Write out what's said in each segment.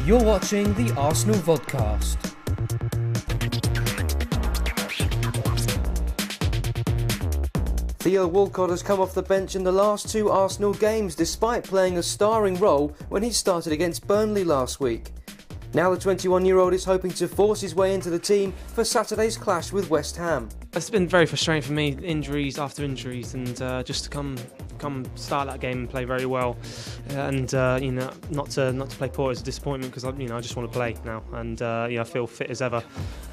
You're watching the Arsenal vodcast. Theo Walcott has come off the bench in the last two Arsenal games despite playing a starring role when he started against Burnley last week. Now the 21-year-old is hoping to force his way into the team for Saturday's clash with West Ham. It's been very frustrating for me, injuries after injuries, and just to come start that game and play very well, and not to play poor is a disappointment because I just want to play now, and I feel fit as ever.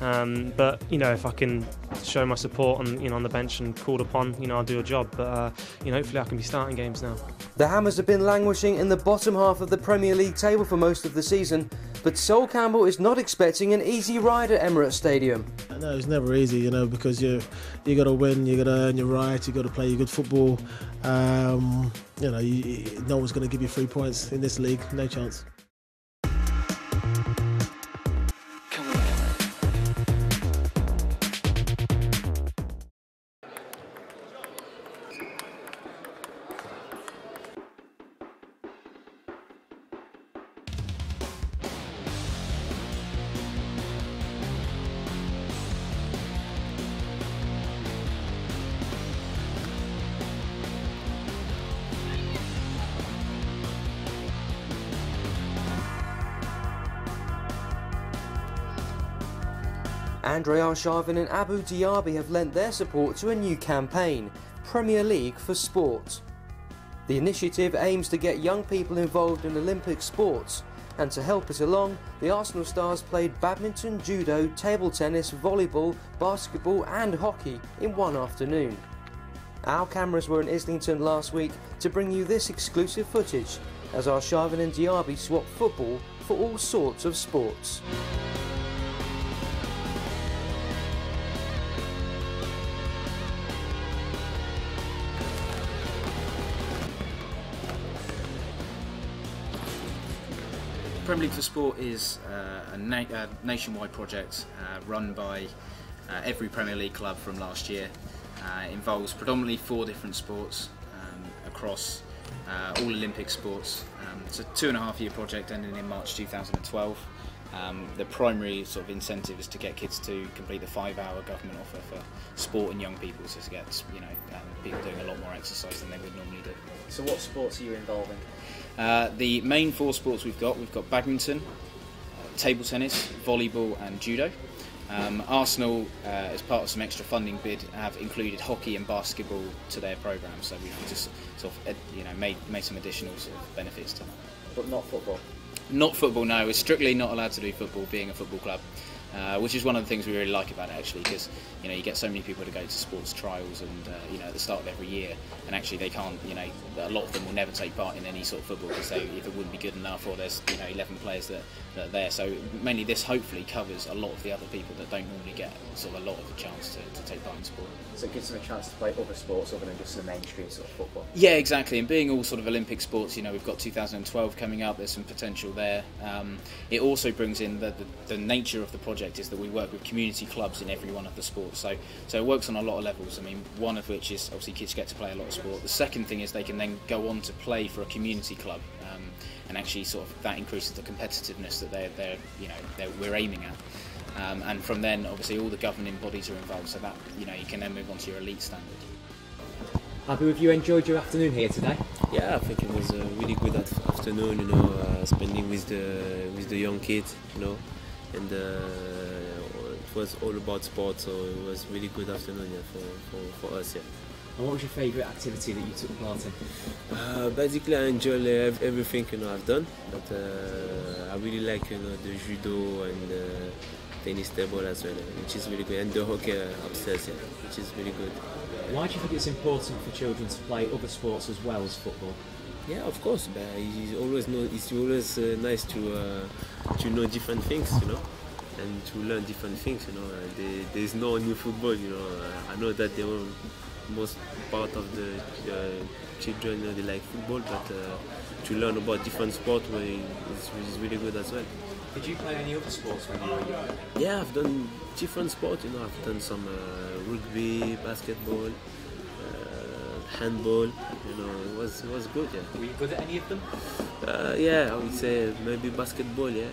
But if I can show my support on the bench and called upon, I'll do a job. But hopefully I can be starting games now. The Hammers have been languishing in the bottom half of the Premier League table for most of the season, but Sol Campbell is not expecting an easy ride at Emirates Stadium. No, it's never easy, because you got to win, you got to earn your right, you got to play your good football. No one's going to give you 3 points in this league, no chance. Arshavin and Diaby have lent their support to a new campaign, Premier League for Sport. The initiative aims to get young people involved in Olympic sports, and to help it along, the Arsenal stars played badminton, judo, table tennis, volleyball, basketball and hockey in one afternoon. Our cameras were in Islington last week to bring you this exclusive footage as Arshavin and Diaby swap football for all sorts of sports. Premier League for Sport is a nationwide project run by every Premier League club from last year. It involves predominantly 4 different sports across all Olympic sports. It's a 2.5-year project ending in March 2012. The primary sort of incentive is to get kids to complete the 5-hour government offer for sport and young people, so to get people doing a lot more exercise than they would normally do. So what sports are you involving? The main 4 sports we've got badminton, table tennis, volleyball and judo. Arsenal, as part of some extra funding bid, have included hockey and basketball to their programme, so we've just sort of made some additional sort of benefits to that. But not football? Not football, no. We're strictly not allowed to do football, being a football club. Which is one of the things we really like about it, actually, because you get so many people to go to sports trials and at the start of every year, and actually they can't, a lot of them will never take part in any sort of football because they either wouldn't be good enough or there's 11 players that are there. So mainly this hopefully covers a lot of the other people that don't normally get sort of a lot of a chance to take part in sport. So it gives them a chance to play other sports other than just the mainstream sort of football? Yeah, exactly, and being all sort of Olympic sports, we've got 2012 coming up, there's some potential there. It also brings in the nature of the project is that we work with community clubs in every one of the sports, so it works on a lot of levels. I mean, one of which is obviously kids get to play a lot of sport. The second thing is they can then go on to play for a community club, and actually sort of that increases the competitiveness that we're aiming at. And from then, obviously, all the governing bodies are involved, so that you can then move on to your elite standard. Happy have you enjoyed your afternoon here today? Yeah, I think it was a really good afternoon. Spending with the young kids, and it was all about sport, so it was really good afternoon for us. Yeah. And what was your favourite activity that you took part in? Basically, I enjoy everything I've done, but I really like the judo and tennis table as well, which is really good, and the hockey upstairs, which is really good. Why do you think it's important for children to play other sports as well as football? Yeah, of course. But it's always nice to know different things, and to learn different things. There's no new football. I know that most part of the children they like football, but to learn about different sports is really good as well. Did you play any other sports when you were young? Yeah, I've done different sports. I've done some rugby, basketball, handball. It was good. Yeah. Were you good at any of them? Yeah, I would say maybe basketball. Yeah.